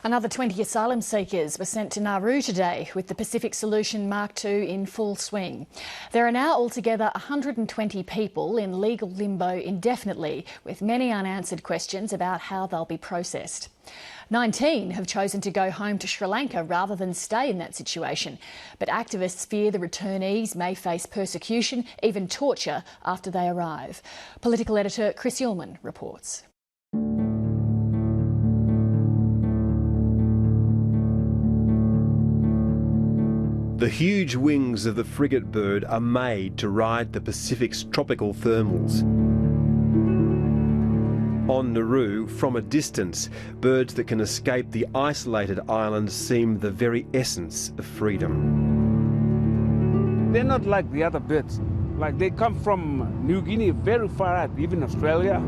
Another 20 asylum seekers were sent to Nauru today, with the Pacific Solution Mark II in full swing. There are now altogether 120 people in legal limbo indefinitely, with many unanswered questions about how they'll be processed. 19 have chosen to go home to Sri Lanka rather than stay in that situation. But activists fear the returnees may face persecution, even torture, after they arrive. Political editor Chris Ullman reports. The huge wings of the frigate bird are made to ride the Pacific's tropical thermals. On Nauru, from a distance, birds that can escape the isolated island seem the very essence of freedom. They're not like the other birds. Like they come from New Guinea, very far out, even Australia.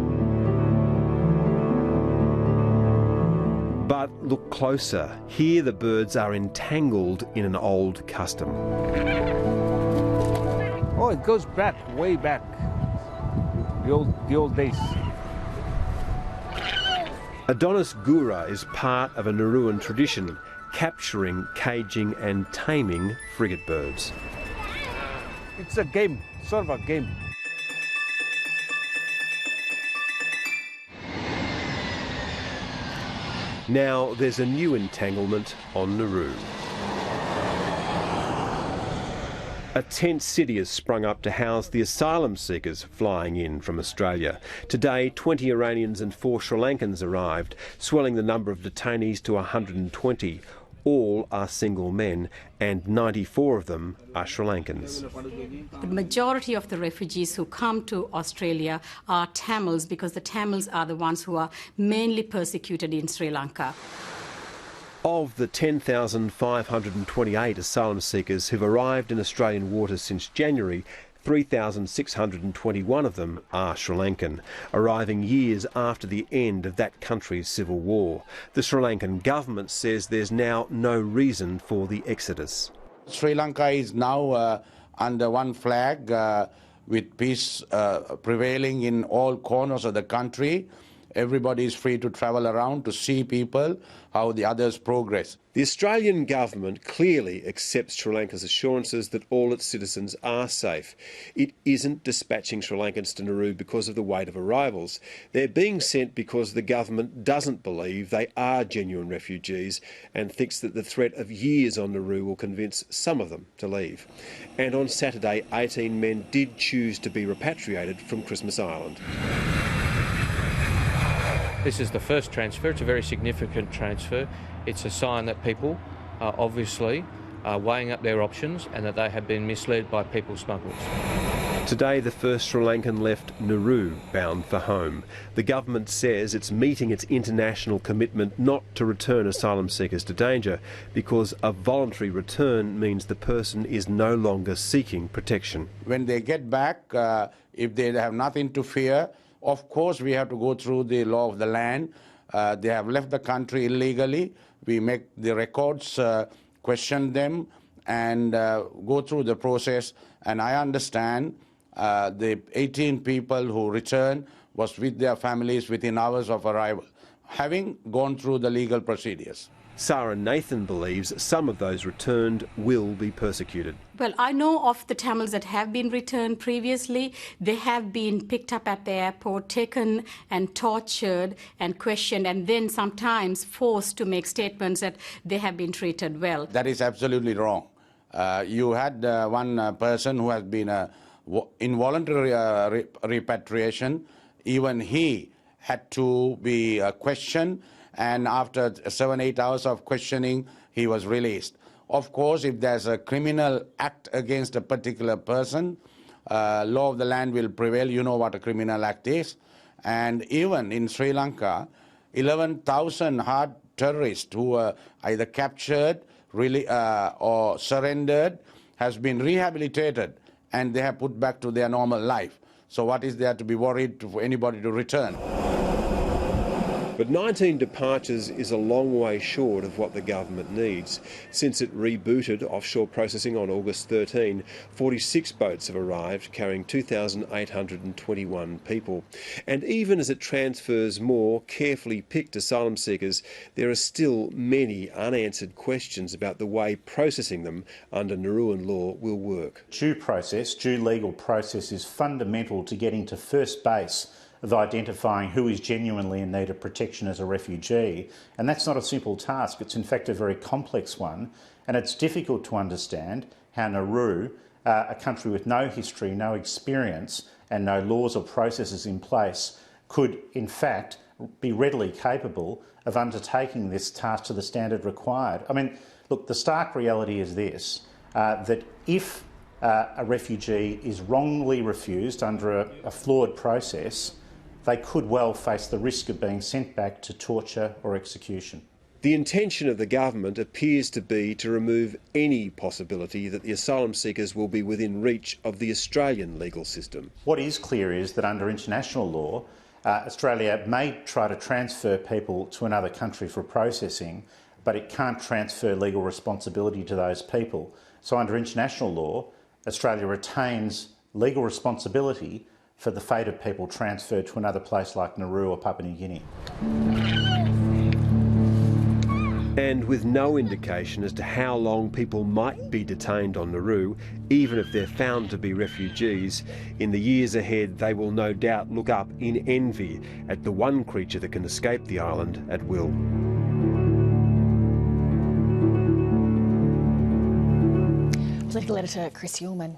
But look closer. Here the birds are entangled in an old custom. Oh, it goes back, way back. The old days. Adonis Gura is part of a Nauruan tradition, capturing, caging and taming frigate birds. It's a game, sort of a game. Now there's a new entanglement on Nauru. A tent city has sprung up to house the asylum seekers flying in from Australia. Today, 20 Iranians and 4 Sri Lankans arrived, swelling the number of detainees to 120. All are single men, and 94 of them are Sri Lankans. The majority of the refugees who come to Australia are Tamils, because the Tamils are the ones who are mainly persecuted in Sri Lanka. Of the 10,528 asylum seekers who've arrived in Australian waters since January, 3,621 of them are Sri Lankan, arriving years after the end of that country's civil war. The Sri Lankan government says there's now no reason for the exodus. Sri Lanka is now under one flag with peace prevailing in all corners of the country. Everybody is free to travel around to see people, how the others progress. The Australian government clearly accepts Sri Lanka's assurances that all its citizens are safe. It isn't dispatching Sri Lankans to Nauru because of the weight of arrivals. They're being sent because the government doesn't believe they are genuine refugees and thinks that the threat of years on Nauru will convince some of them to leave. And on Saturday, 18 men did choose to be repatriated from Christmas Island. This is the first transfer. It's a very significant transfer. It's a sign that people are obviously weighing up their options and that they have been misled by people smugglers. Today, the first Sri Lankan left Nauru, bound for home. The government says it's meeting its international commitment not to return asylum seekers to danger, because a voluntary return means the person is no longer seeking protection. When they get back, if they have nothing to fear, of course we have to go through the law of the land. They have left the country illegally. We make the records, question them, and go through the process. And I understand the 18 people who returned was with their families within hours of arrival, having gone through the legal procedures. Sarah Nathan believes some of those returned will be persecuted. Well, I know of the Tamils that have been returned previously. They have been picked up at the airport, taken and tortured and questioned, and then sometimes forced to make statements that they have been treated well. That is absolutely wrong. You had one person who has been involuntary repatriation. Even he had to be questioned, and after 7-8 hours of questioning, he was released. Of course, if there's a criminal act against a particular person, law of the land will prevail. You know what a criminal act is. And even in Sri Lanka, 11,000 hard terrorists who were either captured or surrendered has been rehabilitated, and they have put back to their normal life. So what is there to be worried for anybody to return? But 19 departures is a long way short of what the government needs. Since it rebooted offshore processing on August 13, 46 boats have arrived carrying 2,821 people. And even as it transfers more carefully picked asylum seekers, there are still many unanswered questions about the way processing them under Nauruan law will work. Due legal process is fundamental to getting to first base of identifying who is genuinely in need of protection as a refugee. And that's not a simple task. It's in fact a very complex one. And it's difficult to understand how Nauru, a country with no history, no experience and no laws or processes in place, could in fact be readily capable of undertaking this task to the standard required. I mean, look, the stark reality is this, that if a refugee is wrongly refused under a flawed process, they could well face the risk of being sent back to torture or execution. The intention of the government appears to be to remove any possibility that the asylum seekers will be within reach of the Australian legal system. What is clear is that under international law, Australia may try to transfer people to another country for processing, but it can't transfer legal responsibility to those people. So under international law, Australia retains legal responsibility for the fate of people transferred to another place like Nauru or Papua New Guinea. And with no indication as to how long people might be detained on Nauru, even if they're found to be refugees, in the years ahead they will no doubt look up in envy at the one creature that can escape the island at will. Political editor Chris Uhlmann.